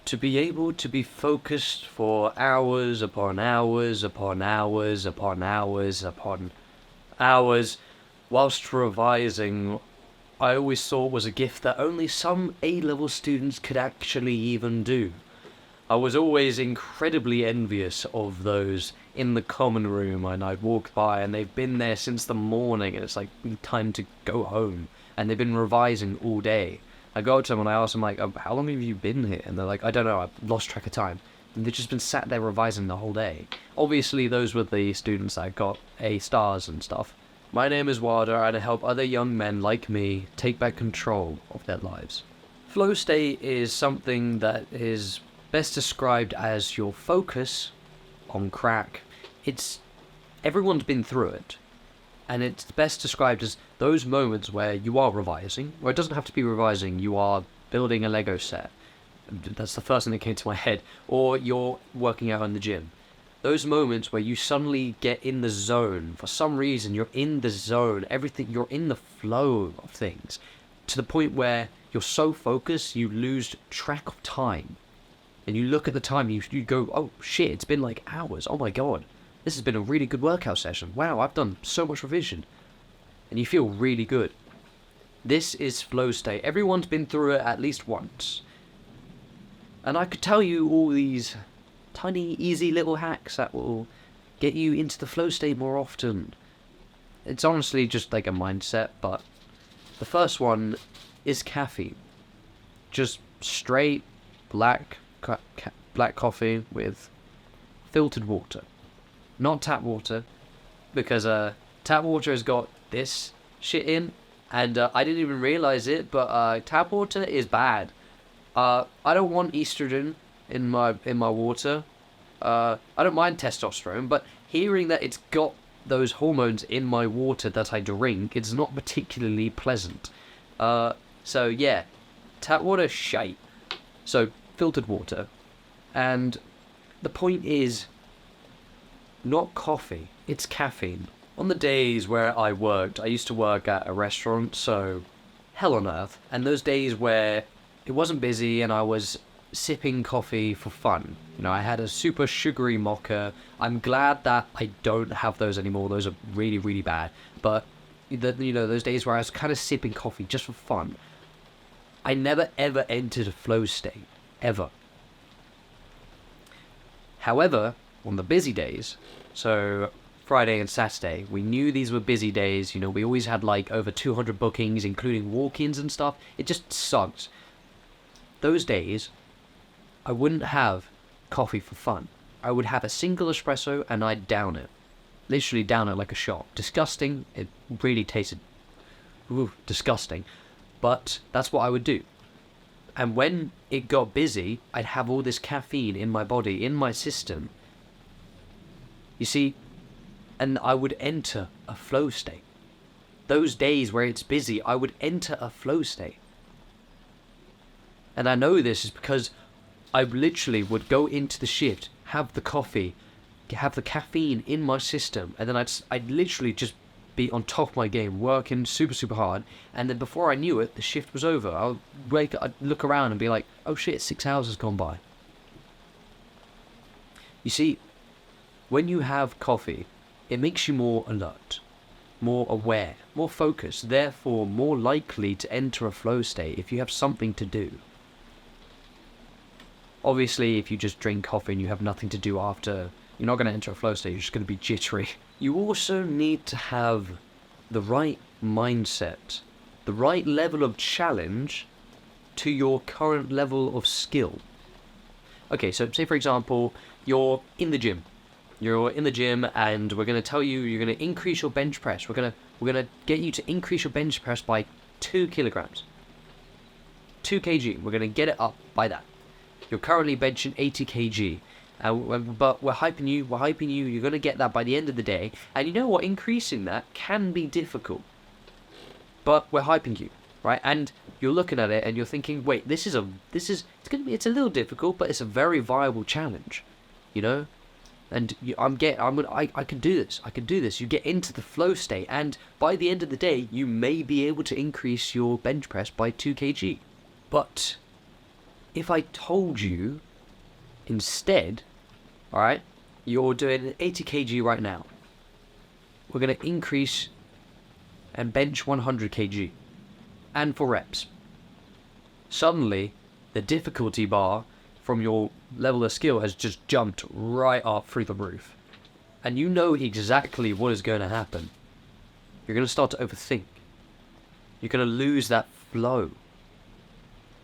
To be able to be focused for hours upon hours upon hours upon hours upon hours whilst revising, I always thought was a gift that only some A-level students could actually even do. I was always incredibly envious of those in the common room, and I'd walk by and they've been there since the morning and it's like time to go home and they've been revising all day. I go up to them and I ask them like, how long have you been here? And they're like, I don't know, I've lost track of time. And they've just been sat there revising the whole day. Obviously those were the students that got A stars and stuff. My name is Wilder and I help other young men like me take back control of their lives. Flow state is something that is best described as your focus on crack. Everyone's been through it, and it's best described as those moments where you are revising, or it doesn't have to be revising, you are building a Lego set. That's the first thing that came to my head. Or you're working out in the gym. Those moments where you suddenly get in the zone. For some reason, you're in the zone. You're in the flow of things. To the point where you're so focused, you lose track of time. And you look at the time, you go, oh shit, it's been like hours. Oh my god, this has been a really good workout session. Wow, I've done so much revision. And you feel really good. This is flow state. Everyone's been through it at least once. And I could tell you all these tiny, easy little hacks that will get you into the flow state more often. It's honestly just like a mindset, but the first one is caffeine. Just straight black coffee with filtered water. Not tap water, because tap water has got this shit in, and I didn't even realize it, but tap water is bad. I don't want estrogen in my water. I don't mind testosterone, but hearing that it's got those hormones in my water that I drink, it's not particularly pleasant. So yeah, tap water shite. So filtered water. And the point is not coffee, it's caffeine. On the days where I worked, I used to work at a restaurant, so hell on earth. And those days where it wasn't busy and I was sipping coffee for fun. You know, I had a super sugary mocha. I'm glad that I don't have those anymore. Those are really, really bad. But, those days where I was kind of sipping coffee just for fun, I never ever entered a flow state. Ever. However, on the busy days, so Friday and Saturday, we knew these were busy days. We always had like over 200 bookings, including walk-ins and stuff. It just sucked. Those days, I wouldn't have coffee for fun. I would have a single espresso and I'd down it. Literally down it like a shot. Disgusting. It really tasted disgusting. But that's what I would do. And when it got busy, I'd have all this caffeine in my body, in my system. You see, and I would enter a flow state. Those days where it's busy, I would enter a flow state. And I know this is because I literally would go into the shift, have the coffee, have the caffeine in my system, and then I'd literally just be on top of my game, working super, super hard, and then before I knew it, the shift was over. I'd look around and be like, oh shit, 6 hours has gone by. You see, when you have coffee, it makes you more alert, more aware, more focused, therefore more likely to enter a flow state if you have something to do. Obviously, if you just drink coffee and you have nothing to do after, you're not going to enter a flow state, you're just going to be jittery. You also need to have the right mindset, the right level of challenge to your current level of skill. Okay, so say for example, you're in the gym. You're in the gym and we're going to tell you you're going to increase your bench press. We're going to get you to increase your bench press by 2 kilograms. 2 kg. We're going to get it up by that. You're currently benching 80 kg. But we're hyping you, you're going to get that by the end of the day. And you know what, increasing that can be difficult. But we're hyping you, right? And you're looking at it and you're thinking, wait, it's a little difficult, but it's a very viable challenge, And I can do this. You get into the flow state, and by the end of the day, you may be able to increase your bench press by 2 kg. But if I told you instead, alright, you're doing 80 kg right now, we're going to increase and bench 100 kg, and for reps. Suddenly, the difficulty bar from your level of skill has just jumped right up through the roof. And you know exactly what is going to happen. You're going to start to overthink. You're going to lose that flow.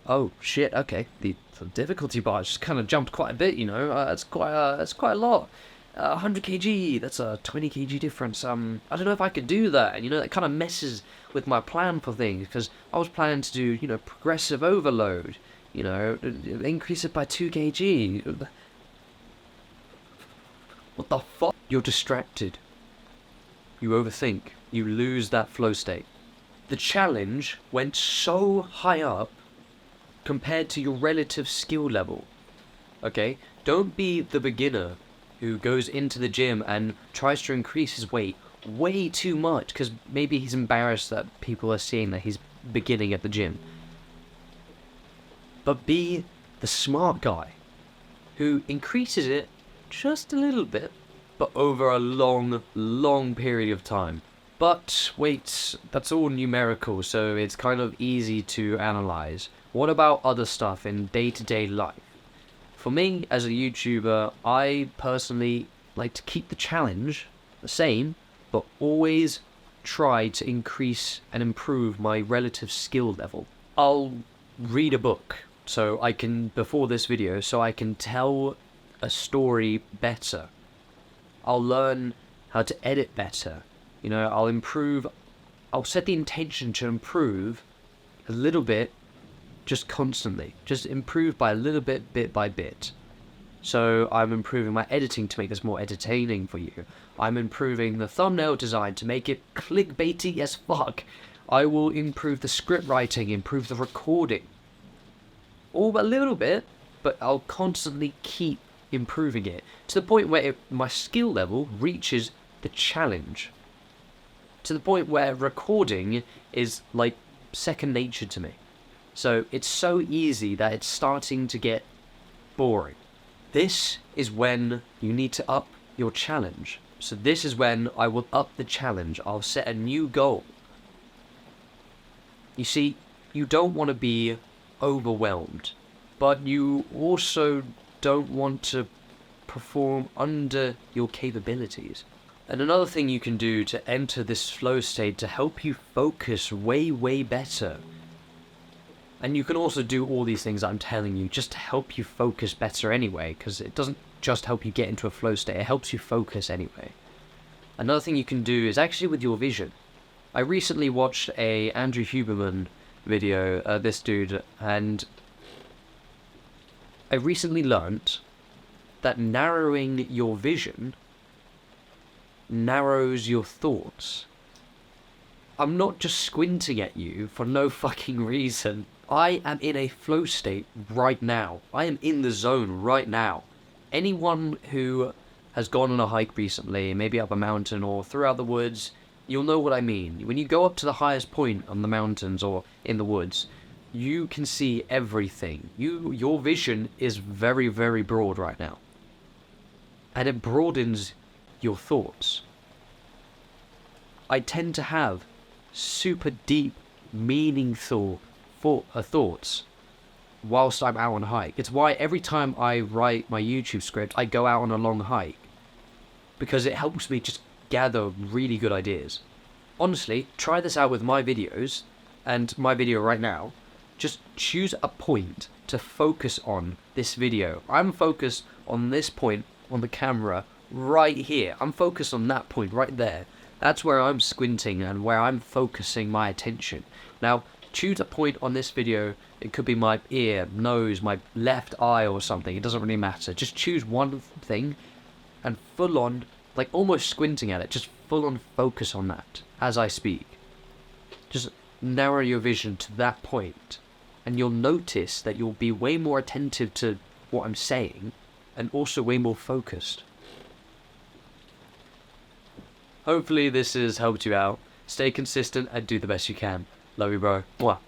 Oh shit, okay, the difficulty bar just kind of jumped quite a bit, you know. That's quite a lot. 100 kg, that's a 20 kg difference. I don't know if I could do that. And, you know, that kind of messes with my plan for things, because I was planning to do, you know, progressive overload, you know, increase it by 2 kg. What the fuck? You're distracted. You overthink. You lose that flow state. The challenge went so high up compared to your relative skill level. Okay? Don't be the beginner who goes into the gym and tries to increase his weight way too much because maybe he's embarrassed that people are seeing that he's beginning at the gym. But be the smart guy who increases it just a little bit, but over a long period of time. But wait, that's all numerical, so it's kind of easy to analyze. What about other stuff in day-to-day life? For me, as a YouTuber, I personally like to keep the challenge the same, but always try to increase and improve my relative skill level. I'll read a book, so I can, before this video, so I can tell a story better. I'll learn how to edit better. You know, I'll set the intention to improve a little bit, just constantly. Just improve by a little bit by bit. So I'm improving my editing to make this more entertaining for you. I'm improving the thumbnail design to make it clickbaity as fuck. I will improve the script writing, improve the recording. All a little bit, but I'll constantly keep improving it to the point where my skill level reaches the challenge. To the point where recording is like second nature to me. So it's so easy that it's starting to get boring. This is when you need to up your challenge. So this is when I will up the challenge. I'll set a new goal. You see, you don't want to be overwhelmed, but you also don't want to perform under your capabilities. And another thing you can do to enter this flow state to help you focus way better. And you can also do all these things I'm telling you just to help you focus better anyway, because it doesn't just help you get into a flow state, it helps you focus anyway. Another thing you can do is actually with your vision. I recently watched a Andrew Huberman video, this dude, and I recently learnt that narrowing your vision narrows your thoughts. I'm not just squinting at you for no fucking reason. I am in a flow state right now. I am in the zone right now. Anyone who has gone on a hike recently, maybe up a mountain or throughout the woods, you'll know what I mean. When you go up to the highest point on the mountains or in the woods, you can see everything. Your vision is very broad right now. And it broadens your thoughts. I tend to have super deep, meaningful thoughts whilst I'm out on a hike. It's why every time I write my YouTube script, I go out on a long hike, because it helps me just gather really good ideas. Honestly, try this out with my videos and my video right now. Just choose a point to focus on this video. I'm focused on this point on the camera right here. I'm focused on that point right there. That's where I'm squinting and where I'm focusing my attention. Now, choose a point on this video. It could be my ear, nose, my left eye or something. It doesn't really matter. Just choose one thing and full on, like almost squinting at it, just full on focus on that as I speak. Just narrow your vision to that point, and you'll notice that you'll be way more attentive to what I'm saying and also way more focused. Hopefully this has helped you out. Stay consistent and do the best you can. Love you, bro. Mwah.